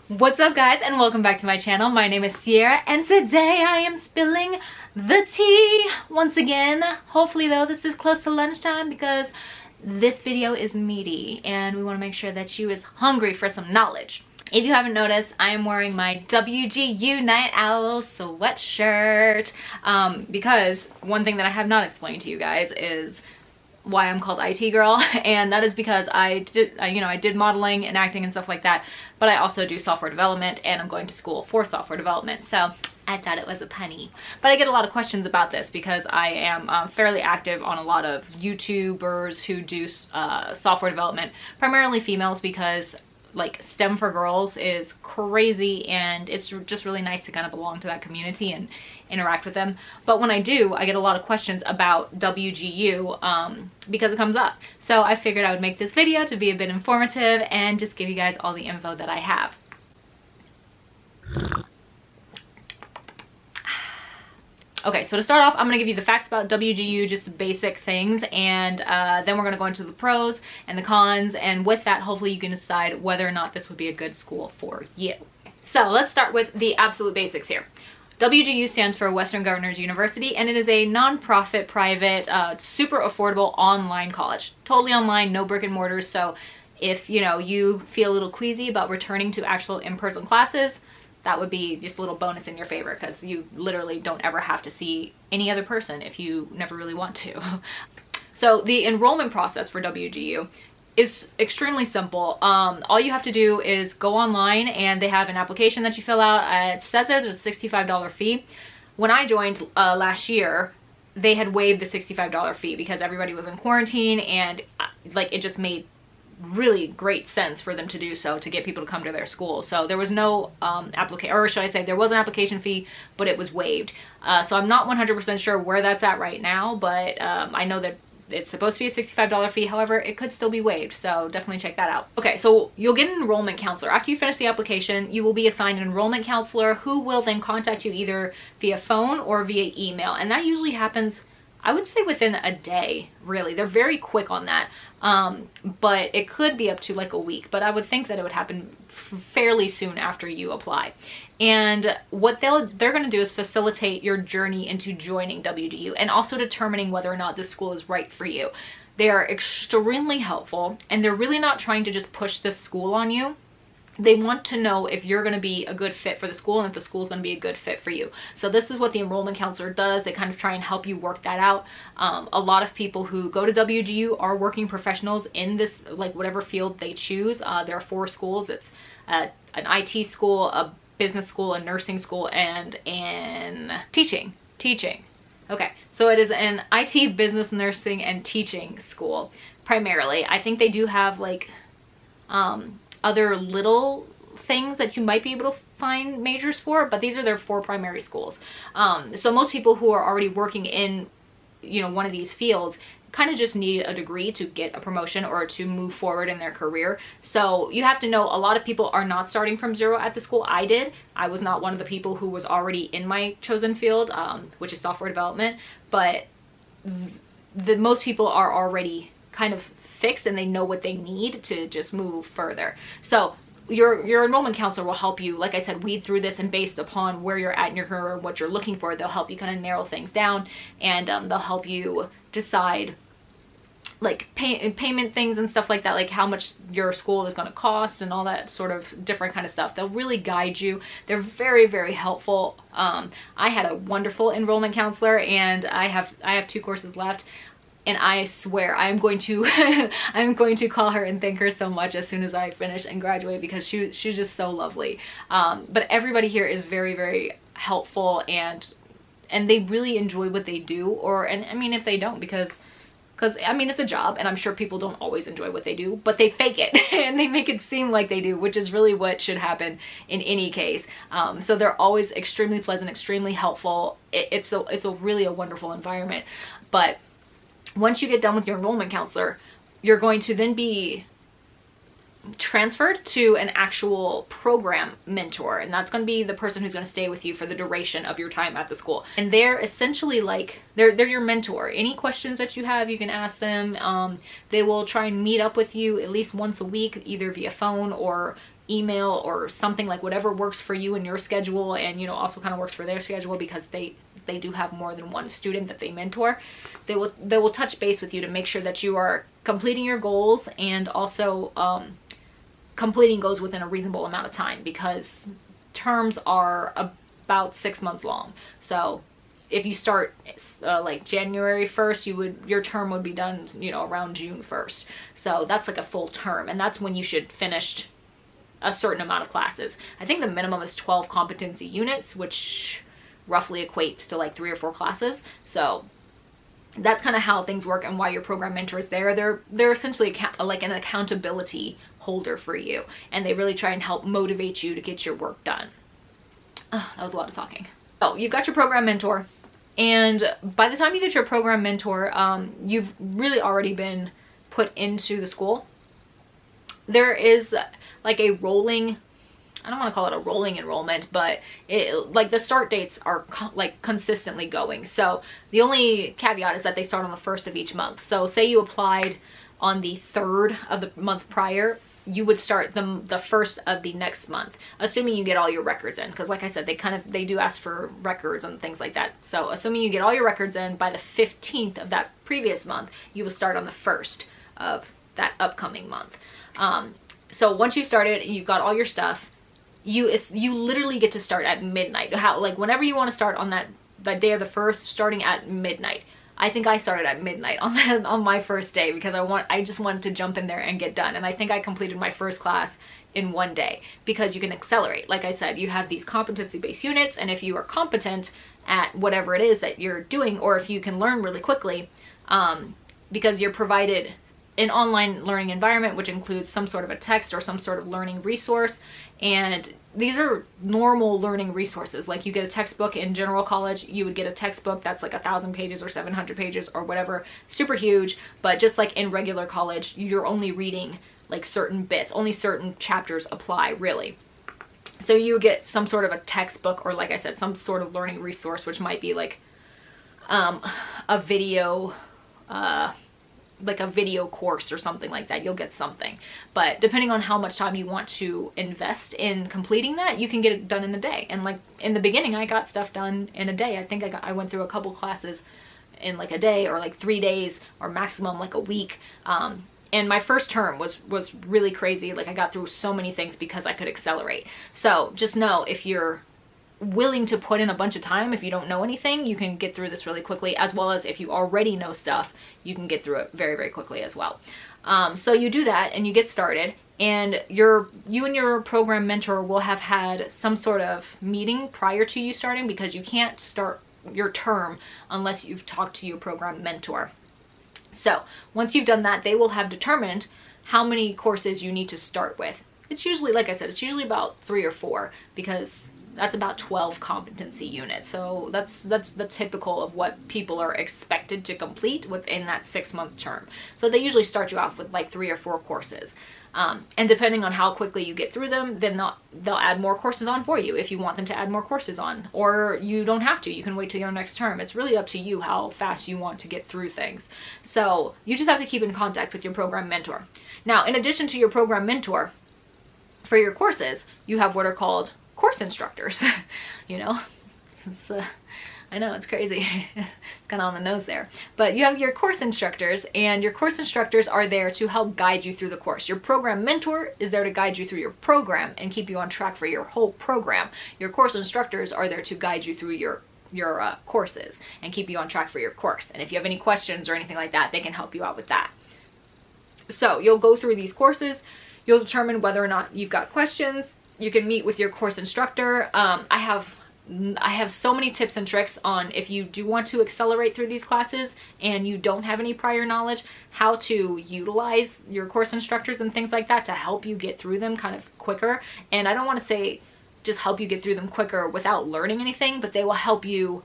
What's up guys, and welcome back to my channel. My name is Sierra and today I am spilling the tea once again. Hopefully though this is close to lunchtime because this video is meaty and we want to make sure that you is hungry for some knowledge. If you haven't noticed, I am wearing my WGU Night Owl sweatshirt because one thing that I have not explained to you guys is why I'm called IT girl, and that is because I did modeling and acting and stuff like that, but I also do software development and I'm going to school for software development, so I thought it was a punny. But I get a lot of questions about this because I am fairly active on a lot of YouTubers who do software development, primarily females, because like STEM for girls is crazy and it's just really nice to kind of belong to that community and interact with them. But when I do, I get a lot of questions about WGU because it comes up. So I figured I would make this video to be a bit informative and just give you guys all the info that I have. Okay, so to start off, I'm going to give you the facts about WGU, just basic things, and then we're going to go into the pros and the cons, and with that, hopefully you can decide whether or not this would be a good school for you. So let's start with the absolute basics here. WGU stands for Western Governors University, and it is a non-profit, private, super affordable online college. Totally online, no brick and mortars, so if you feel a little queasy about returning to actual in-person classes, that would be just a little bonus in your favor because you literally don't ever have to see any other person if you never really want to. So the enrollment process for WGU is extremely simple. All you have to do is go online and they have an application that you fill out. It says there's a $65 fee. When I joined last year, they had waived the $65 fee because everybody was in quarantine, and like it just made really great sense for them to do so, to get people to come to their school. So there was no application, or should I say there was an application fee, but it was waived. So I'm not 100% sure where that's at right now, but I know that it's supposed to be a $65 fee. However, it could still be waived, so definitely check that out. Okay, so you'll get an enrollment counselor. After you finish the application, you will be assigned an enrollment counselor who will then contact you either via phone or via email, and that usually happens, I would say, within a day, really. They're very quick on that, but it could be up to like a week, but I would think that it would happen fairly soon after you apply. And what they're going to do is facilitate your journey into joining WGU and also determining whether or not this school is right for you. They are extremely helpful, and they're really not trying to just push this school on you. They want to know if you're going to be a good fit for the school and if the school is going to be a good fit for you. So this is what the enrollment counselor does. They kind of try and help you work that out. A lot of people who go to WGU are working professionals in this, like whatever field they choose. There are 4 schools. It's an IT school, a business school, a nursing school, and an teaching. Okay, so it is an IT, business, nursing, and teaching school primarily. I think they do have like other little things that you might be able to find majors for, but these are their 4 primary schools. So most people who are already working in one of these fields kind of just need a degree to get a promotion or to move forward in their career. So you have to know, a lot of people are not starting from zero at the school. I did. I was not one of the people who was already in my chosen field, which is software development, but most people are already kind of fixed and they know what they need to just move further. So your enrollment counselor will help you, like I said, weed through this, and based upon where you're at in your career, what you're looking for, they'll help you kind of narrow things down, and they'll help you decide like payment things and stuff like that, like how much your school is going to cost and all that sort of different kind of stuff. They'll really guide you. They're very, very helpful. I had a wonderful enrollment counselor, and I have 2 courses left. And I swear I'm going to I'm going to call her and thank her so much as soon as I finish and graduate, because she's just so lovely. But everybody here is very, very helpful, and they really enjoy what they do. And I mean, if they don't, because I mean, it's a job, and I'm sure people don't always enjoy what they do, but they fake it and they make it seem like they do, which is really what should happen in any case. So they're always extremely pleasant, extremely helpful. It's really a wonderful environment. But once you get done with your enrollment counselor, you're going to then be transferred to an actual program mentor, and that's going to be the person who's going to stay with you for the duration of your time at the school. And they're essentially like they're your mentor. Any questions that you have, you can ask them. They will try and meet up with you at least once a week, either via phone or email or something, like whatever works for you and your schedule, and, you know, also kind of works for their schedule, because they do have more than one student that they mentor. They will touch base with you to make sure that you are completing your goals, and also completing goals within a reasonable amount of time, because terms are about 6 months long. So if you start like January 1st, your term would be done, you know, around June 1st. So that's like a full term, and that's when you should finish a certain amount of classes. I think the minimum is 12 competency units, which roughly equates to like 3 or 4 classes. So that's kind of how things work, and why your program mentor is there. They're essentially like an accountability holder for you, and they really try and help motivate you to get your work done. Oh, that was a lot of talking. So you've got your program mentor, and by the time you get your program mentor, you've really already been put into the school. There is like a rolling, I don't want to call it a rolling enrollment, but like the start dates are like consistently going. So the only caveat is that they start on the 1st of each month. So say you applied on the 3rd of the month prior, you would start the 1st of the next month, assuming you get all your records in. Because like I said, they do ask for records and things like that. So assuming you get all your records in by the 15th of that previous month, you will start on the 1st of that upcoming month. So once you started, you've got all your stuff, you literally get to start at midnight. Like whenever you want to start on that day of the 1st, starting at midnight. I think I started at midnight on my first day, because I just wanted to jump in there and get done. And I think I completed my first class in 1 day, because you can accelerate. Like I said, you have these competency-based units, and if you are competent at whatever it is that you're doing, or if you can learn really quickly, because you're provided an online learning environment, which includes some sort of a text or some sort of learning resource. And these are normal learning resources. Like you get a textbook in general college, you would get a textbook that's like 1,000 pages or 700 pages or whatever, super huge. But just like in regular college, you're only reading like certain bits, only certain chapters apply really. So you get some sort of a textbook, or like I said, some sort of learning resource, which might be like a video, like a video course or something like that. You'll get something, but depending on how much time you want to invest in completing that, you can get it done in a day. And like in the beginning, I got stuff done in a day. I think I went through a couple classes in like a day, or like 3 days, or maximum like a week. And my first term was really crazy. Like I got through so many things because I could accelerate. So just know, if you're willing to put in a bunch of time, if you don't know anything, you can get through this really quickly, as well as if you already know stuff, you can get through it very, very quickly as well. So you do that and you get started, and you and your program mentor will have had some sort of meeting prior to you starting, because you can't start your term unless you've talked to your program mentor. So once you've done that, they will have determined how many courses you need to start with. It's usually, like I said, it's usually about 3 or 4, because that's about 12 competency units. So that's the typical of what people are expected to complete within that 6-month term. So they usually start you off with like 3 or 4 courses. And depending on how quickly you get through them, then they'll add more courses on for you if you want them to add more courses on. Or you don't have to. You can wait till your next term. It's really up to you how fast you want to get through things. So you just have to keep in contact with your program mentor. Now, in addition to your program mentor, for your courses, you have what are called course instructors. You know, I know it's crazy. It's kind of on the nose there, but you have your course instructors, and your course instructors are there to help guide you through the course. Your program mentor is there to guide you through your program and keep you on track for your whole program. Your course instructors are there to guide you through your courses and keep you on track for your course. And if you have any questions or anything like that, they can help you out with that. So you'll go through these courses. You'll determine whether or not you've got questions. You can meet with your course instructor. I have so many tips and tricks on, if you do want to accelerate through these classes and you don't have any prior knowledge, how to utilize your course instructors and things like that to help you get through them kind of quicker. And I don't want to say just help you get through them quicker without learning anything, but they will help you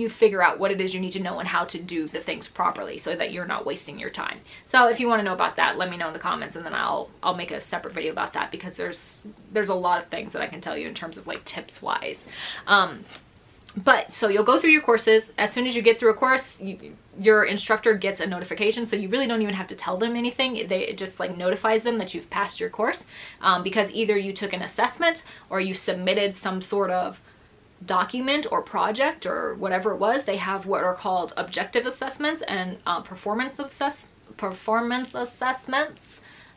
figure out what it is you need to know and how to do the things properly, so that you're not wasting your time. So if you want to know about that, let me know in the comments, and then I'll make a separate video about that, because there's a lot of things that I can tell you in terms of like tips wise. But so you'll go through your courses. As soon as you get through a course, your instructor gets a notification, so you really don't even have to tell them anything. It just like notifies them that you've passed your course, because either you took an assessment or you submitted some sort of document or project or whatever it was. They have what are called objective assessments and performance assessments.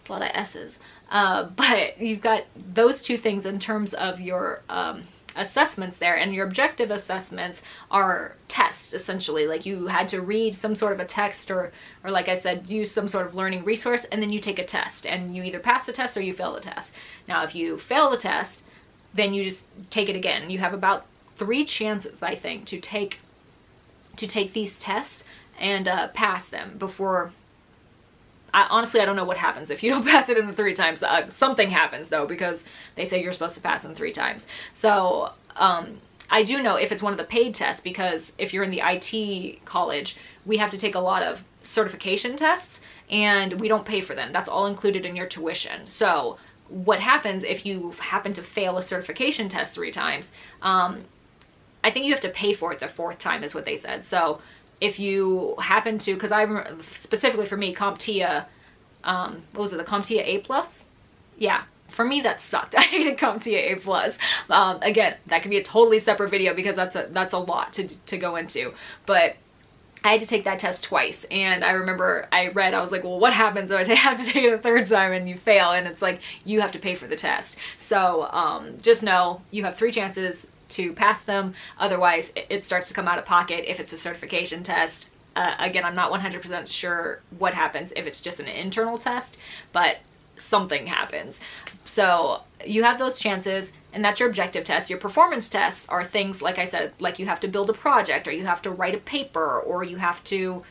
It's a lot of S's, but you've got those two things in terms of your assessments there. And your objective assessments are tests, essentially. Like you had to read some sort of a text or like I said, use some sort of learning resource, and then you take a test and you either pass the test or you fail the test. Now if you fail the test, then you just take it again. You have about 3 chances, I think, to take these tests and pass them before. Honestly, I don't know what happens if you don't pass it in the 3 times. Something happens though, because they say you're supposed to pass them 3 times. So I do know if it's one of the paid tests, because if you're in the IT college, we have to take a lot of certification tests and we don't pay for them. That's all included in your tuition. So what happens if you happen to fail a certification test 3 times? I think you have to pay for it the 4th time is what they said. So if you happen to, because I remember specifically for me, CompTIA, what was it, the CompTIA A+? Yeah, for me that sucked. I hated CompTIA A+. Again, that could be a totally separate video because that's a lot to go into. But I had to take that test twice, and I remember I was like, well, what happens if I have to take it a 3rd time and you fail? And it's like, you have to pay for the test. So just know you have 3 chances to pass them. Otherwise it starts to come out of pocket if it's a certification test. Again, I'm not 100% sure what happens if it's just an internal test, but something happens. So you have those chances, and that's your objective test. Your performance tests are things, like I said, like you have to build a project, or you have to write a paper, or you have to,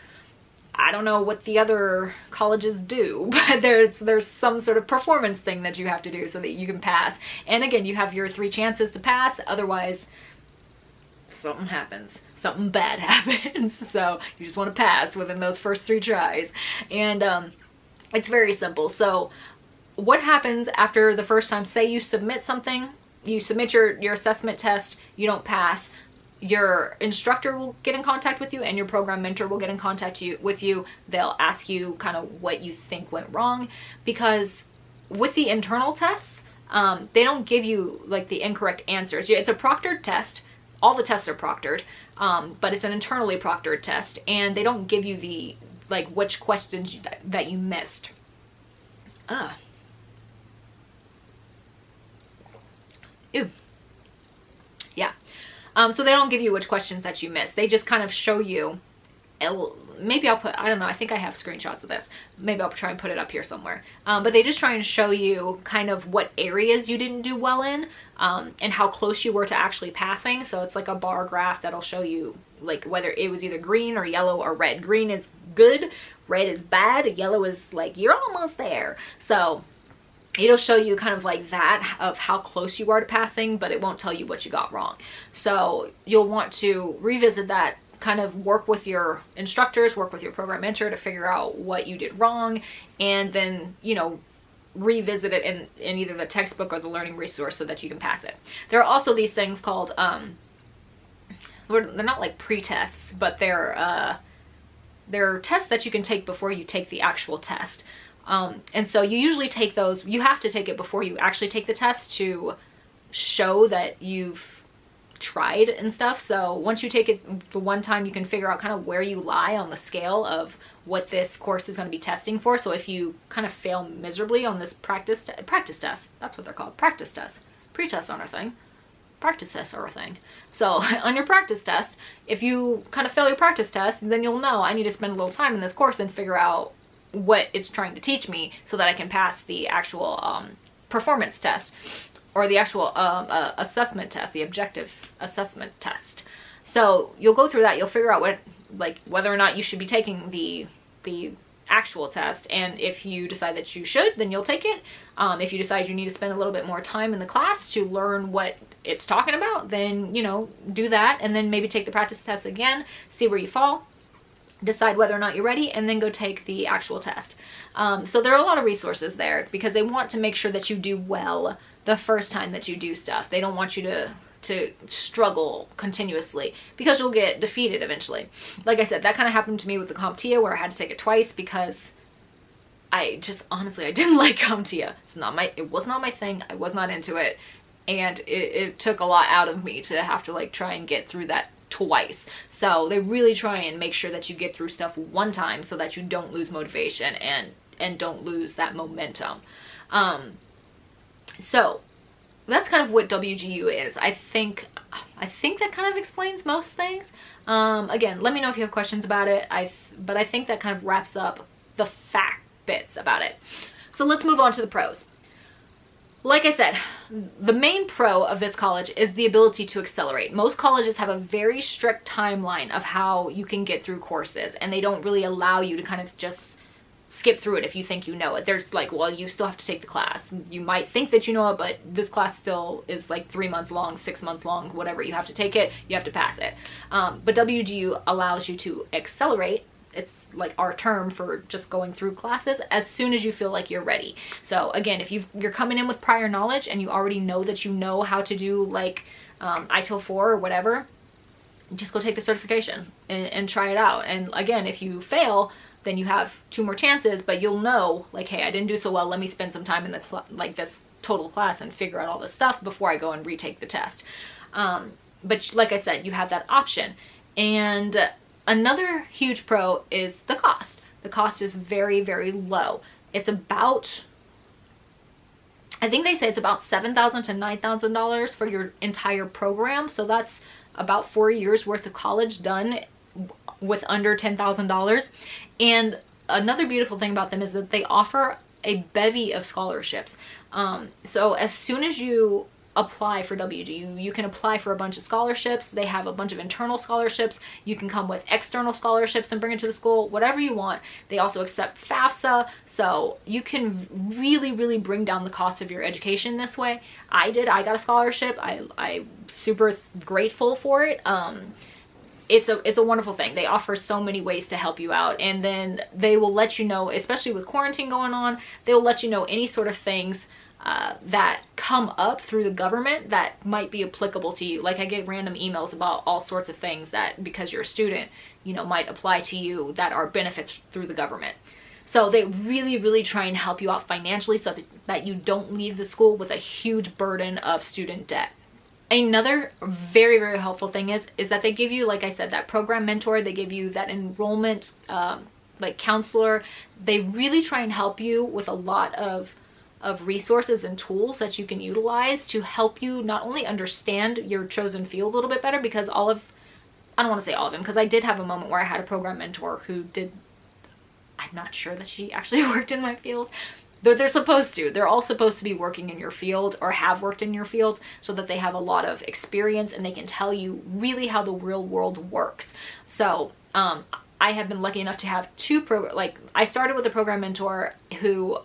I don't know what the other colleges do, but there's some sort of performance thing that you have to do so that you can pass. And again, you have your 3 chances to pass. Otherwise, something happens. Something bad happens. So you just want to pass within those first 3 tries. And it's very simple. So what happens after the first time? Say you submit something, you submit your assessment test, you don't pass. Your instructor will get in contact with you and your program mentor will get in contact with you. They'll ask you kind of what you think went wrong, because with the internal tests, they don't give you like the incorrect answers. It's a proctored test. All the tests are proctored, but it's an internally proctored test, and they don't give you the like which questions that you missed. Ew. Yeah. So they don't give you which questions that you missed. They just kind of show you, maybe I'll put, I don't know, I think I have screenshots of this. Maybe I'll try and put it up here somewhere. But they just try and show you kind of what areas you didn't do well in, and how close you were to actually passing. So it's like a bar graph that'll show you like whether it was either green or yellow or red. Green is good, red is bad, yellow is like you're almost there. So it'll show you kind of like that of how close you are to passing, but it won't tell you what you got wrong. So you'll want to revisit that, kind of work with your instructors, work with your program mentor to figure out what you did wrong, and then, you know, revisit it in either the textbook or the learning resource so that you can pass it. There are also these things called, they're not like pre-tests, but they're tests that you can take before you take the actual test. And so you usually take those, you have to take it before you actually take the test to show that you've tried and stuff. So once you take it the one time, you can figure out kind of where you lie on the scale of what this course is going to be testing for. So if you kind of fail miserably on this practice test, that's what they're called, practice tests. Pre-tests aren't a thing. Practice tests are a thing. So on your practice test, if you kind of fail your practice test, then you'll know I need to spend a little time in this course and figure out what it's trying to teach me so that I can pass the actual performance test, or the actual assessment test, the objective assessment test. So you'll go through that, you'll figure out what, like, whether or not you should be taking the actual test, and if you decide that you should, then you'll take it. If you decide you need to spend a little bit more time in the class to learn what it's talking about, then, you know, do that, and then maybe take the practice test again, see where you fall, decide whether or not you're ready, and then go take the actual test. So there are a lot of resources there because they want to make sure that you do well the first time that you do stuff. They don't want you to struggle continuously, because you'll get defeated eventually. Like I said, that kind of happened to me with the CompTIA, where I had to take it twice because I just, honestly, I didn't like CompTIA. It was not my thing. I was not into it. And it took a lot out of me to have to like try and get through that twice. So they really try and make sure that you get through stuff one time so that you don't lose motivation and don't lose that momentum. So that's kind of what WGU is. I think that kind of explains most things. Again, let me know if you have questions about it. But I think that kind of wraps up the fact bits about it. So let's move on to the pros. Like I said, the main pro of this college is the ability to accelerate. Most colleges have a very strict timeline of how you can get through courses, and they don't really allow you to kind of just skip through it if you think you know it. There's like, well, you still have to take the class. You might think that you know it, but this class still is like 3 months long, 6 months long, whatever. You have to take it, you have to pass it. But WGU allows you to accelerate. It's like our term for just going through classes as soon as you feel like you're ready. So again, if you're coming in with prior knowledge and you already know that you know how to do like ITIL 4 or whatever, just go take the certification and try it out. And again, if you fail, then you have 2 more chances, but you'll know like, hey, I didn't do so well. Let me spend some time in the like this total class and figure out all this stuff before I go and retake the test. But like I said, you have that option. And another huge pro is the cost. The cost is very, very low. It's about, I think they say it's about $7,000 to $9,000 for your entire program. So that's about 4 years worth of college done with under $10,000. And another beautiful thing about them is that they offer a bevy of scholarships. So as soon as you apply for WGU, you can apply for a bunch of scholarships. They have a bunch of internal scholarships. You can come with external scholarships and bring it to the school, whatever you want. They also accept FAFSA, so you can really, really bring down the cost of your education this way. I got a scholarship. I'm super grateful for it. It's a wonderful thing. They offer so many ways to help you out, and then they will let you know, especially with quarantine going on, they will let you know any sort of things that come up through the government that might be applicable to you. Like I get random emails about all sorts of things that, because you're a student, you know, might apply to you that are benefits through the government. So they really, really try and help you out financially so that you don't leave the school with a huge burden of student debt. Another very, very helpful thing is that they give you, like I said, that program mentor. They give you that enrollment like counselor. They really try and help you with a lot of resources and tools that you can utilize to help you not only understand your chosen field a little bit better, because I don't want to say all of them, because I did have a moment where I had a program mentor who did, I'm not sure that she actually worked in my field. They're supposed to. They're all supposed to be working in your field or have worked in your field so that they have a lot of experience and they can tell you really how the real world works. So I have been lucky enough to have I started with a program mentor who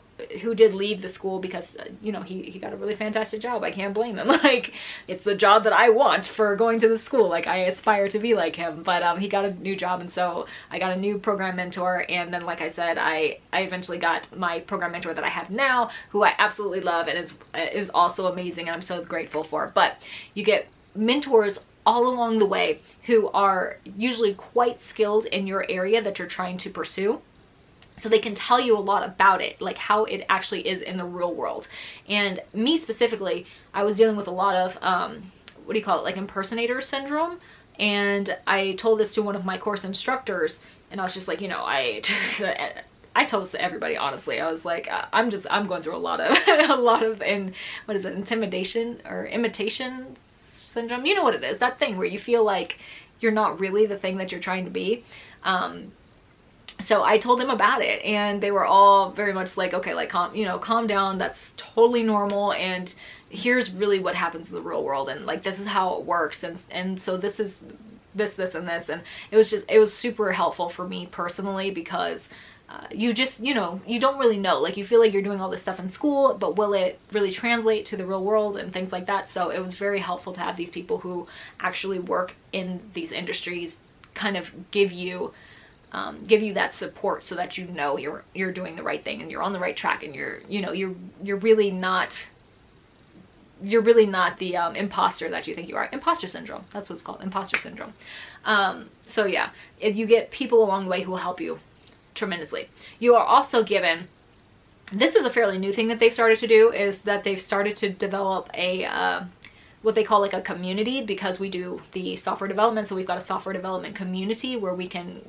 did leave the school because, you know, he got a really fantastic job. I can't blame him. Like, it's the job that I want for going to the school. Like, I aspire to be like him, but he got a new job, and so I got a new program mentor. And then, like I said, I eventually got my program mentor that I have now, who I absolutely love and is also amazing, and I'm so grateful for. But you get mentors all along the way who are usually quite skilled in your area that you're trying to pursue. So they can tell you a lot about it, like how it actually is in the real world. And me specifically, I was dealing with a lot of, what do you call it, like impersonator syndrome. And I told this to one of my course instructors, and I was just like, you know, I told this to everybody, honestly. I was like, I'm going through a lot of, intimidation or imitation syndrome. You know what it is, that thing where you feel like you're not really the thing that you're trying to be. So I told them about it, and they were all very much like, okay, like, calm down. That's totally normal. And here's really what happens in the real world. And like, this is how it works. And so this is this, and this. And it was super helpful for me personally, because you just, you know, you don't really know, like, you feel like you're doing all this stuff in school, but will it really translate to the real world and things like that? So it was very helpful to have these people who actually work in these industries kind of give you that support, so that you know you're doing the right thing and you're on the right track, and you're really not you're really not the imposter that you think you are. Imposter syndrome, that's what it's called, imposter syndrome. So yeah, if you get people along the way who will help you tremendously. You are also given, this is a fairly new thing that they've started to do, is that they've started to develop a what they call like a community, because we do the software development. So we've got a software development community where we can,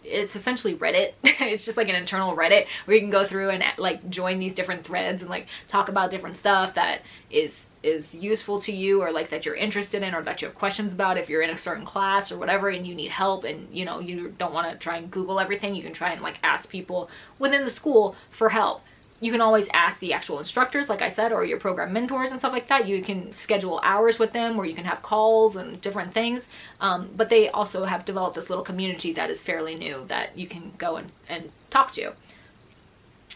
it's essentially Reddit. It's just like an internal Reddit where you can go through and like join these different threads and like talk about different stuff that is useful to you, or like that you're interested in, or that you have questions about if you're in a certain class or whatever and you need help, and you know, you don't want to try and Google everything. You can try and like ask people within the school for help. You can always ask the actual instructors, like I said, or your program mentors and stuff like that. You can schedule hours with them, or you can have calls and different things. But they also have developed this little community that is fairly new that you can go and talk to.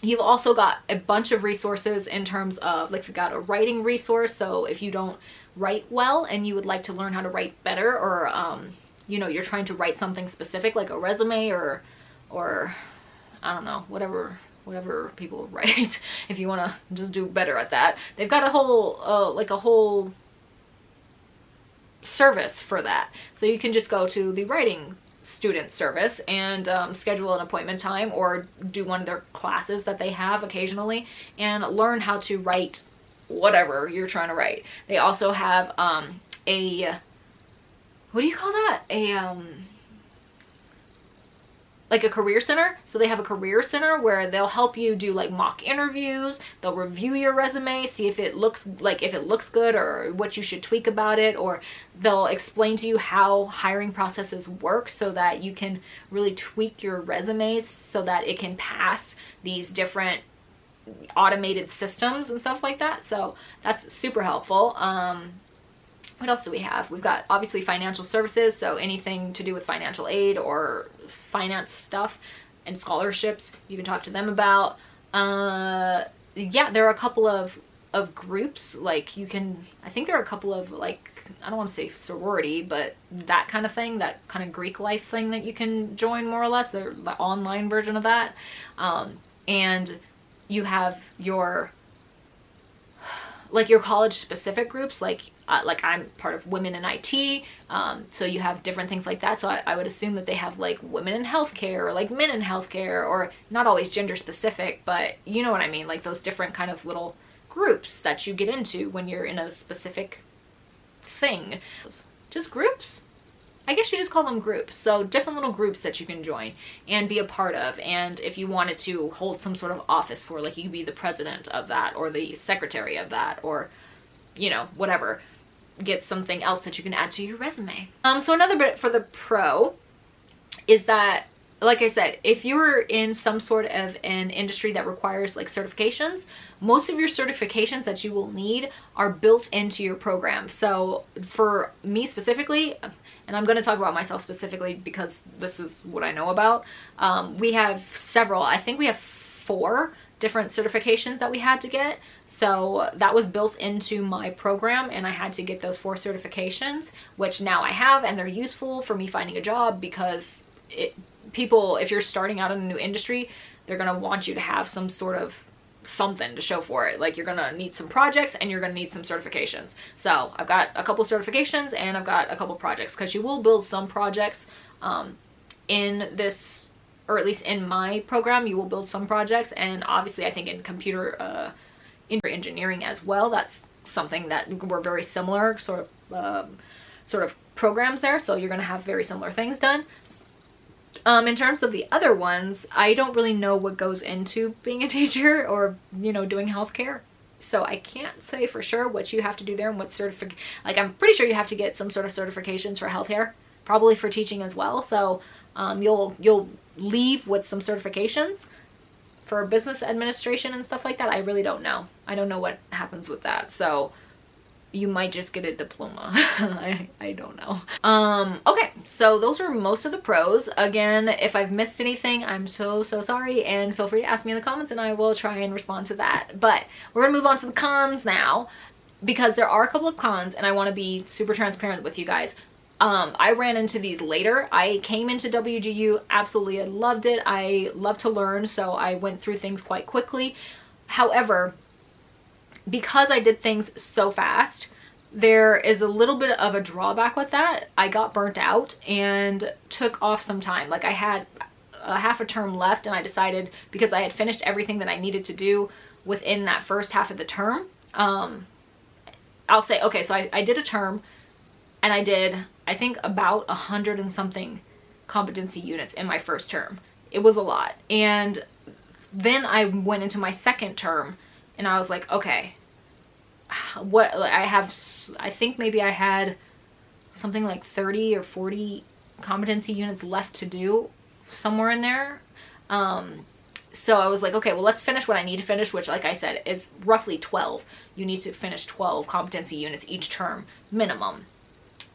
You've also got a bunch of resources in terms of, like, you've got a writing resource. So if you don't write well and you would like to learn how to write better, or, you know, you're trying to write something specific like a resume or I don't know, whatever people write, if you want to just do better at that, they've got a whole like a whole service for that. So you can just go to the writing student service and schedule an appointment time, or do one of their classes that they have occasionally and learn how to write whatever you're trying to write. They also have a, what do you call that, like a career center. So they have a career center where they'll help you do like mock interviews. They'll review your resume, see if it looks good, or what you should tweak about it, or they'll explain to you how hiring processes work so that you can really tweak your resumes so that it can pass these different automated systems and stuff like that. So that's super helpful. What else do we have? We've got obviously financial services, so anything to do with financial aid or finance stuff and scholarships, you can talk to them about. Yeah, there are a couple of groups, like you can, I think there are a couple of, like, I don't want to say sorority, but that kind of thing, that kind of Greek life thing that you can join, more or less. They're the online version of that. And you have your, like, your college specific groups, like I'm part of Women in IT, so you have different things like that. So I would assume that they have like women in healthcare, or like men in healthcare, or not always gender specific, but you know what I mean, like those different kind of little groups that you get into when you're in a specific thing. Just groups? I guess you just call them groups. So different little groups that you can join and be a part of. And if you wanted to hold some sort of office for, like, you could be the president of that, or the secretary of that, or, you know, whatever. Get something else that you can add to your resume. So another bit for the pro is that, like I said, if you're in some sort of an industry that requires like certifications, most of your certifications that you will need are built into your program. So for me specifically, and I'm going to talk about myself specifically because this is what I know about, we have several, I think we have 4 different certifications that we had to get. So that was built into my program, and I had to get those 4 certifications, which now I have, and they're useful for me finding a job, because people, if you're starting out in a new industry, they're going to want you to have some sort of something to show for it. Like, you're going to need some projects and you're going to need some certifications. So I've got a couple certifications and I've got a couple projects, because you will build some projects in this, or at least in my program, you will build some projects. And obviously I think in computer engineering as well, that's something that we're very similar sort of programs there. So you're going to have very similar things done. In terms of the other ones, I don't really know what goes into being a teacher, or, you know, doing healthcare. So I can't say for sure what you have to do there and what like, I'm pretty sure you have to get some sort of certifications for healthcare, probably for teaching as well. So you'll leave with some certifications for business administration and stuff like that. I really don't know. I don't know what happens with that. So you might just get a diploma. I don't know. Okay, so those are most of the pros. Again, if I've missed anything, I'm so sorry, and feel free to ask me in the comments and I will try and respond to that. But we're gonna move on to the cons now, because there are a couple of cons and I want to be super transparent with you guys. I ran into these later. I came into WGU, absolutely, I loved it. I love to learn, so I went through things quite quickly. However, because I did things so fast, there is a little bit of a drawback with that. I got burnt out and took off some time. Like I had a half a term left, and I decided, because I had finished everything that I needed to do within that first half of the term, I'll say, okay, so I did a term, and I did, I think, about 100 and something competency units in my first term. It was a lot. And then I went into my second term, and I was like, okay, what I think maybe I had something like 30 or 40 competency units left to do, somewhere in there. So I was like, okay, well, let's finish what I need to finish, which, like I said, is roughly 12. You need to finish 12 competency units each term minimum.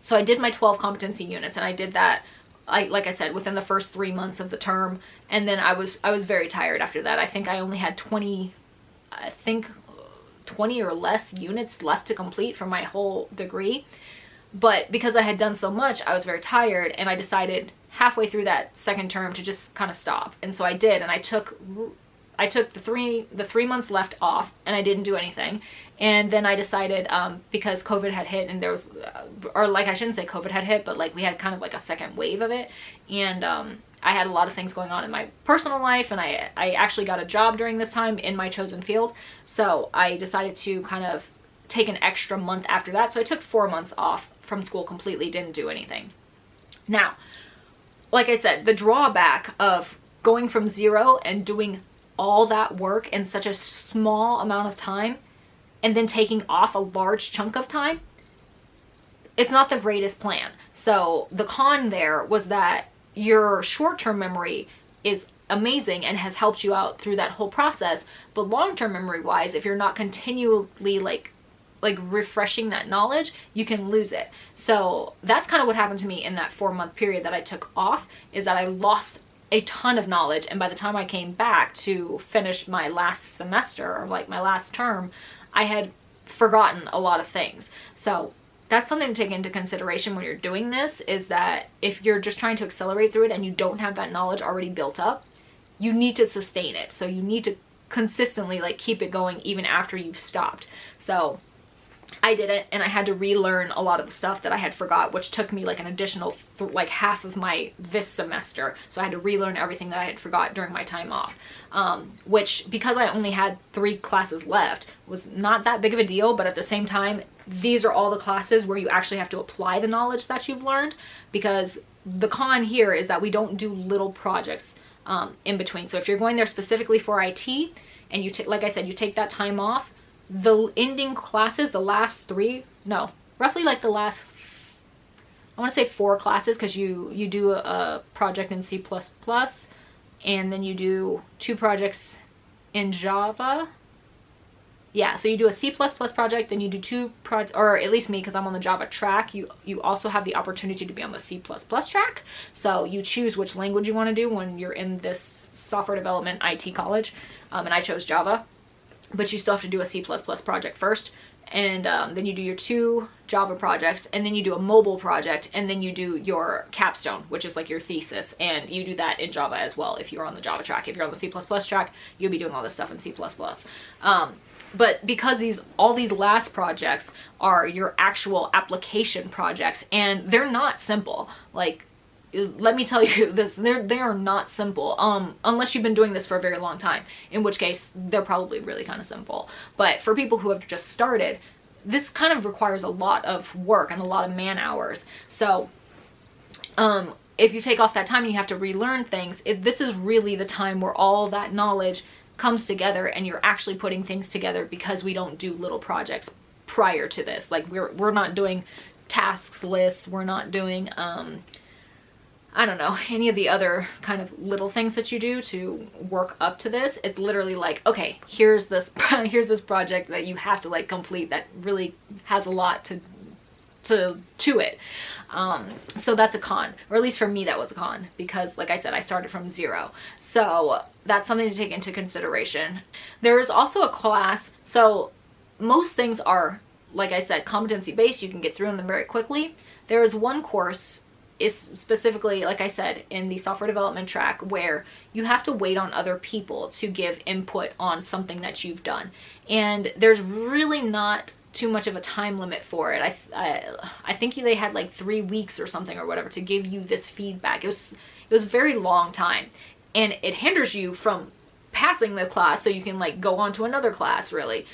So I did my 12 competency units, and I did that, like I said, within the first 3 months of the term. And then I was very tired after that. I think I only had 20 or less units left to complete for my whole degree. But because I had done so much, I was very tired, and I decided halfway through that second term to just kind of stop. And so I did, and I took the three months left off, and I didn't do anything. And then I decided, because COVID had hit, and there was, or like, I shouldn't say COVID had hit, but like we had kind of like a second wave of it. And I had a lot of things going on in my personal life, and I actually got a job during this time in my chosen field. So I decided to kind of take an extra month after that. So I took 4 months off from school completely, didn't do anything. Now, like I said, the drawback of going from zero and doing all that work in such a small amount of time, and then taking off a large chunk of time, it's not the greatest plan. So the con there was that your short-term memory is amazing and has helped you out through that whole process, but long-term memory wise, if you're not continually like refreshing that knowledge, you can lose it. So that's kind of what happened to me in that 4-month period that I took off, is that I lost a ton of knowledge. And by the time I came back to finish my last semester, or like my last term, I had forgotten a lot of things. So that's something to take into consideration when you're doing this, is that if you're just trying to accelerate through it and you don't have that knowledge already built up, you need to sustain it. So you need to consistently like keep it going even after you've stopped. So I did it, and I had to relearn a lot of the stuff that I had forgot, which took me like an additional like half of this semester. So I had to relearn everything that I had forgot during my time off, which, because I only had 3 classes left, was not that big of a deal. But at the same time, these are all the classes where you actually have to apply the knowledge that you've learned, because the con here is that we don't do little projects in between. So if you're going there specifically for IT, and you like I said, you take that time off, the ending classes, the last 3, no, roughly like the last, I want to say 4 classes, because you do a project in C++, and then you do 2 projects in Java. Yeah, so you do a C++ project, then you do 2 or at least me, because I'm on the Java track, you also have the opportunity to be on the C++ track. So you choose which language you want to do when you're in this software development IT college, and I chose Java. But you still have to do a C++ project first, and then you do your 2 Java projects, and then you do a mobile project, and then you do your capstone, which is like your thesis, and you do that in Java as well if you're on the Java track. If you're on the C++ track, you'll be doing all this stuff in C++. But because all these last projects are your actual application projects, and they're not simple. Like, let me tell you this, they are not simple, unless you've been doing this for a very long time, in which case they're probably really kind of simple. But for people who have just started, this kind of requires a lot of work and a lot of man hours. So if you take off that time and you have to relearn things, this is really the time where all that knowledge comes together, and you're actually putting things together, because we don't do little projects prior to this. Like, we're not doing tasks lists, we're not doing I don't know, any of the other kind of little things that you do to work up to this. It's literally like, okay, here's this project that you have to like complete that really has a lot to it. So that's a con, or at least for me that was a con, because like I said, I started from 0. So that's something to take into consideration. There is also a class, so most things are, like I said, competency based. You can get through them very quickly. There is one course is specifically, like I said, in the software development track, where you have to wait on other people to give input on something that you've done. And there's really not too much of a time limit for it. I think they had like 3 weeks or something or whatever to give you this feedback. It was a very long time, and it hinders you from passing the class so you can like go on to another class, really,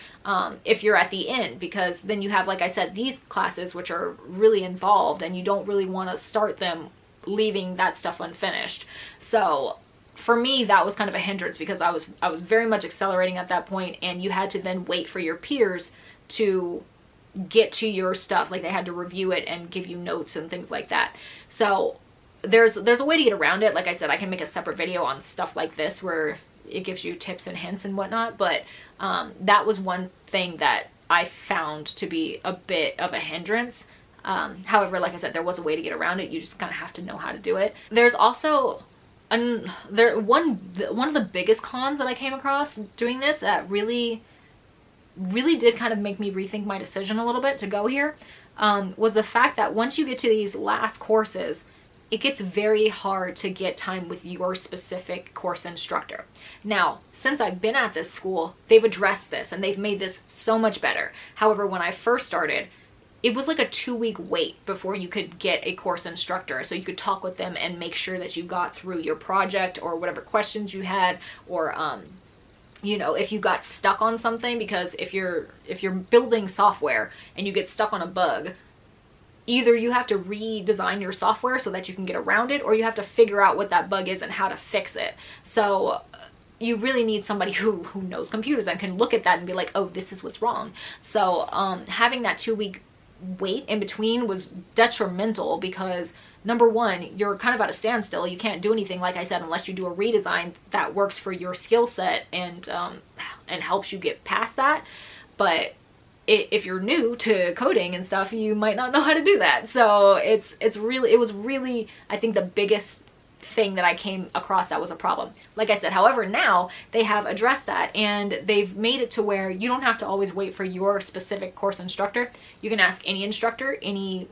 if you're at the end, because then you have, like I said, these classes which are really involved, and you don't really want to start them leaving that stuff unfinished. So for me, that was kind of a hindrance, because I was very much accelerating at that point, and you had to then wait for your peers to get to your stuff. Like, they had to review it and give you notes and things like that. So there's a way to get around it. Like I said, I can make a separate video on stuff like this where it gives you tips and hints and whatnot, but that was one thing that I found to be a bit of a hindrance. However, like I said, there was a way to get around it. You just kind of have to know how to do it. There's also one of the biggest cons that I came across doing this that really did kind of make me rethink my decision a little bit to go here, was the fact that once you get to these last courses, it gets very hard to get time with your specific course instructor. Now, since I've been at this school, they've addressed this and they've made this so much better. However, when I first started, it was like a 2-week wait before you could get a course instructor. So you could talk with them and make sure that you got through your project or whatever questions you had, or you know, if you got stuck on something, because if you're building software and you get stuck on a bug, either you have to redesign your software so that you can get around it, or you have to figure out what that bug is and how to fix it. So you really need somebody who knows computers and can look at that and be like, oh, this is what's wrong. So having that 2-week wait in between was detrimental, because number one, you're kind of at a standstill. You can't do anything, like I said, unless you do a redesign that works for your skill set and helps you get past that. But if you're new to coding and stuff, you might not know how to do that. So it was really, I think, the biggest thing that I came across that was a problem. Like I said, however, now they have addressed that, and they've made it to where you don't have to always wait for your specific course instructor. You can ask any instructor any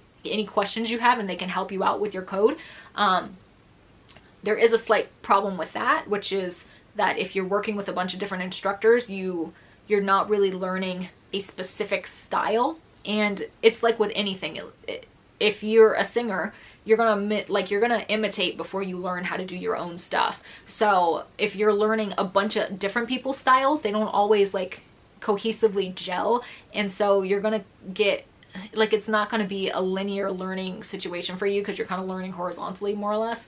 questions you have, and they can help you out with your code. There is a slight problem with that, which is that if you're working with a bunch of different instructors, you're not really learning a specific style. And it's like with anything, if you're a singer, you're gonna imitate before you learn how to do your own stuff. So if you're learning a bunch of different people's styles, they don't always like cohesively gel, and so you're gonna get like, it's not going to be a linear learning situation for you, because you're kind of learning horizontally, more or less.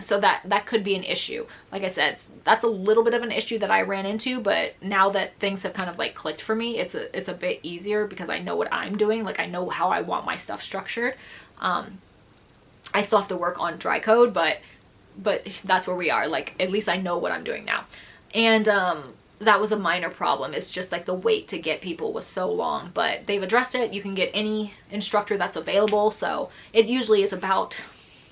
So that could be an issue. Like I said, that's a little bit of an issue that I ran into, but now that things have kind of like clicked for me, it's a bit easier, because I know what I'm doing. Like, I know how I want my stuff structured. I still have to work on dry code, but that's where we are. Like, at least I know what I'm doing now. And that was a minor problem. It's just like the wait to get people was so long, but they've addressed it. You can get any instructor that's available. So it usually is about,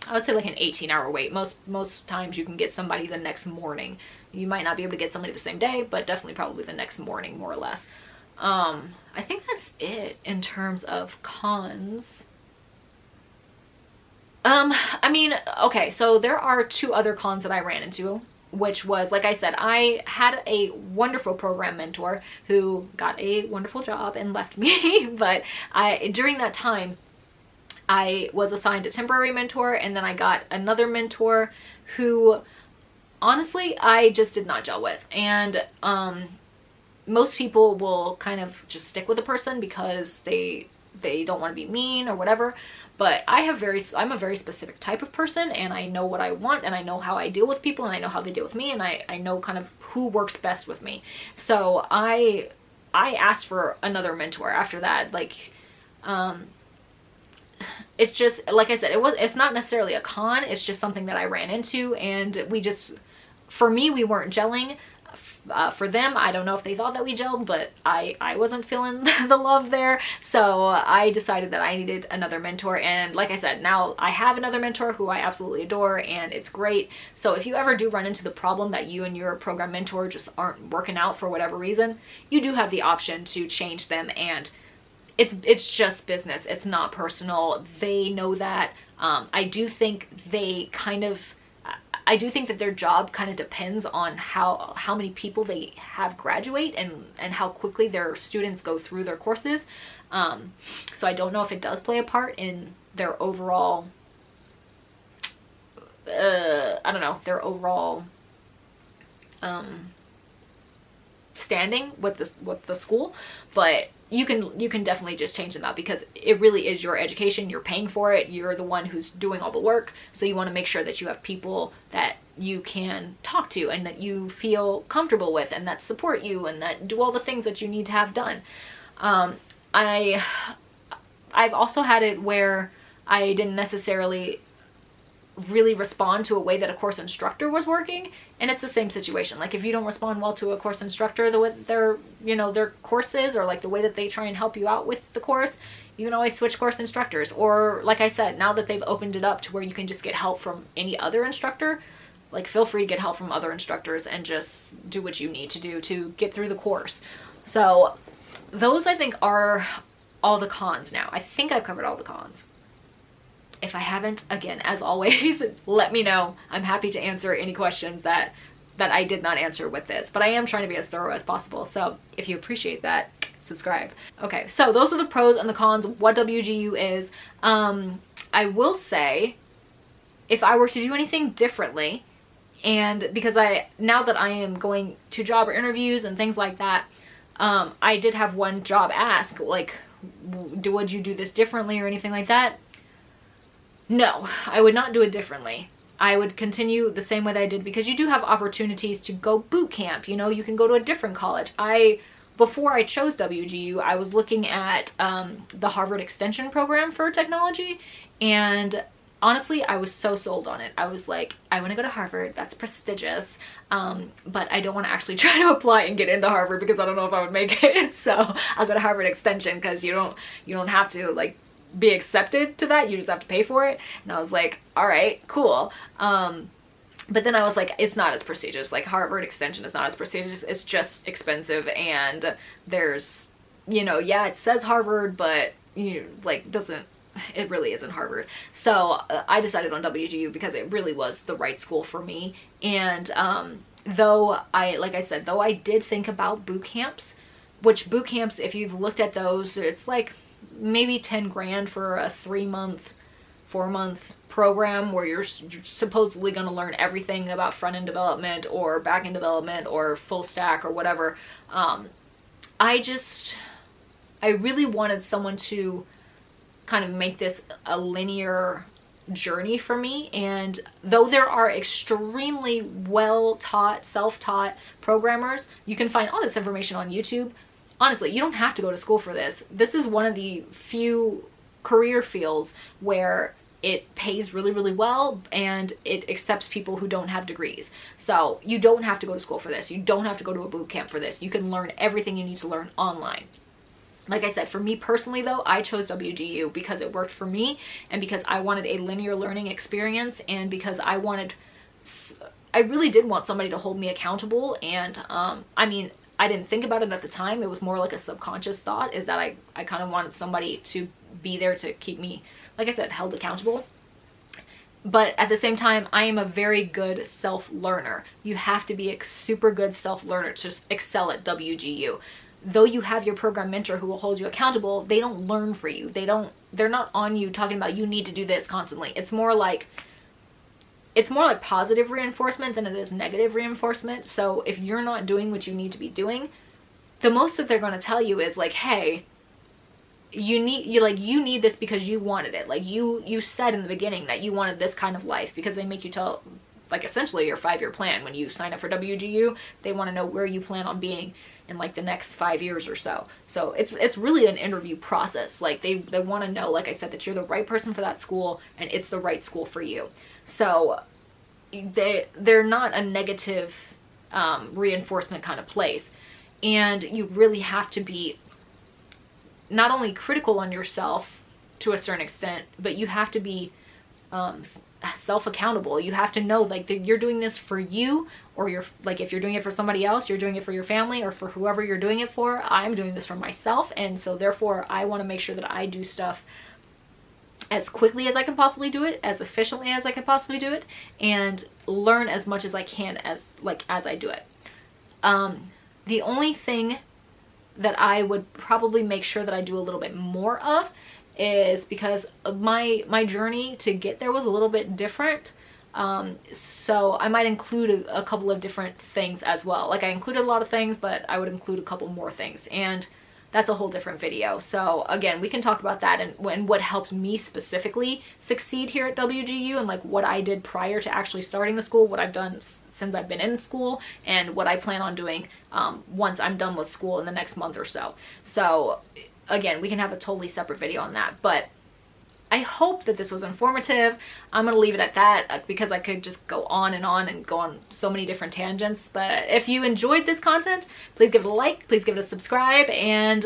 I would say, like an 18-hour wait. Most times you can get somebody the next morning. You might not be able to get somebody the same day, but definitely probably the next morning, more or less. I think that's it in terms of cons. I mean, okay, so there are 2 other cons that I ran into, which was, like I said, I had a wonderful program mentor who got a wonderful job and left me. But during that time, I was assigned a temporary mentor, and then I got another mentor who, honestly, I just did not gel with. And most people will kind of just stick with a person because they don't want to be mean or whatever. But I'm a very specific type of person, and I know what I want, and I know how I deal with people, and I know how they deal with me, and I know kind of who works best with me. So I asked for another mentor after that. Like, it's just, like I said, it's not necessarily a con, it's just something that I ran into, and for me, we weren't gelling. For them, I don't know if they thought that we gelled, but I wasn't feeling the love there. So I decided that I needed another mentor. And like I said, now I have another mentor who I absolutely adore, and it's great. So if you ever do run into the problem that you and your program mentor just aren't working out for whatever reason, you do have the option to change them. And it's just business. It's not personal. They know that. I do think that their job kind of depends on how many people they have graduate and how quickly their students go through their courses. So I don't know if it does play a part in their overall, I don't know, their overall standing with the school, but you can definitely just change them out, because it really is your education. You're paying for it. You're the one who's doing all the work. So you want to make sure that you have people that you can talk to and that you feel comfortable with and that support you and that do all the things that you need to have done. I've also had it where I didn't necessarily really respond to a way that a course instructor was working, and it's the same situation. Like, if you don't respond well to a course instructor, the way their courses, or like the way that they try and help you out with the course, you can always switch course instructors. Or like I said, now that they've opened it up to where you can just get help from any other instructor, like, feel free to get help from other instructors and just do what you need to do to get through the course. So those, I think, are all the cons now. I think I've covered all the cons. If I haven't, again, as always, let me know. I'm happy to answer any questions that I did not answer with this, but I am trying to be as thorough as possible. So if you appreciate that, subscribe. Okay, so those are the pros and the cons, what WGU is. I will say, if I were to do anything differently, and because now that I am going to job interviews and things like that, I did have one job ask, like, would you do this differently or anything like that? No, I would not do it differently. I would continue the same way that I did, because you do have opportunities to go boot camp. You know, you can go to a different college. Before I chose WGU, I was looking at the Harvard Extension program for technology, and honestly, I was so sold on it. I was like, I want to go to Harvard. That's prestigious. But I don't want to actually try to apply and get into Harvard, because I don't know if I would make it. So I'll go to Harvard Extension, because you don't have to, like, be accepted to that. You just have to pay for it. And I was like, all right, cool. But then I was like, it's not as prestigious. Like, Harvard Extension is not as prestigious. It's just expensive, and there's, yeah, it says Harvard, but it really isn't Harvard. So I decided on WGU because it really was the right school for me. And though I did think about boot camps, which boot camps, if you've looked at those, it's like maybe 10 grand for a 3-month, 4-month program where you're supposedly going to learn everything about front-end development or back-end development or full stack or whatever. I really wanted someone to kind of make this a linear journey for me. And though there are extremely well-taught, self-taught programmers, you can find all this information on YouTube. Honestly, you don't have to go to school for this. This is one of the few career fields where it pays really, really well, and it accepts people who don't have degrees. So you don't have to go to school for this. You don't have to go to a boot camp for this. You can learn everything you need to learn online. Like I said, for me personally though, I chose WGU because it worked for me, and because I wanted a linear learning experience, and because I really did want somebody to hold me accountable. And I mean, I didn't think about it at the time. It was more like a subconscious thought, is that I kind of wanted somebody to be there to keep me, like I said, held accountable. But at the same time, I am a very good self-learner. You have to be a super good self-learner to just excel at WGU. Though you have your program mentor who will hold you accountable, they don't learn for you. They're not on you talking about, you need to do this constantly. It's more like positive reinforcement than it is negative reinforcement. So if you're not doing what you need to be doing, the most that they're going to tell you is like, hey, you need this because you wanted it. Like, you said in the beginning that you wanted this kind of life, because they make you tell, like, essentially your 5-year plan. When you sign up for WGU, they want to know where you plan on being in like the next 5 years or so. So it's really an interview process. Like, they want to know, like I said, that you're the right person for that school and it's the right school for you. So they're not a negative reinforcement kind of place. And you really have to be not only critical on yourself to a certain extent, but you have to be self-accountable. You have to know like that you're doing this for you, or you're like, if you're doing it for somebody else, you're doing it for your family or for whoever you're doing it for. I'm doing this for myself, and so therefore I want to make sure that I do stuff as quickly as I can possibly do it, as efficiently as I can possibly do it, and learn as much as I can as I do it. The only thing that I would probably make sure that I do a little bit more of is, because my journey to get there was a little bit different, so I might include a couple of different things as well. Like I included a lot of things, but I would include a couple more things, and that's a whole different video. So again, we can talk about that and what helped me specifically succeed here at WGU, and like what I did prior to actually starting the school, what I've done since I've been in school, and what I plan on doing once I'm done with school in the next month or so. So again, we can have a totally separate video on that, but I hope that this was informative. I'm gonna leave it at that because I could just go on and go on so many different tangents. But if you enjoyed this content, please give it a like, please give it a subscribe, and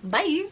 bye.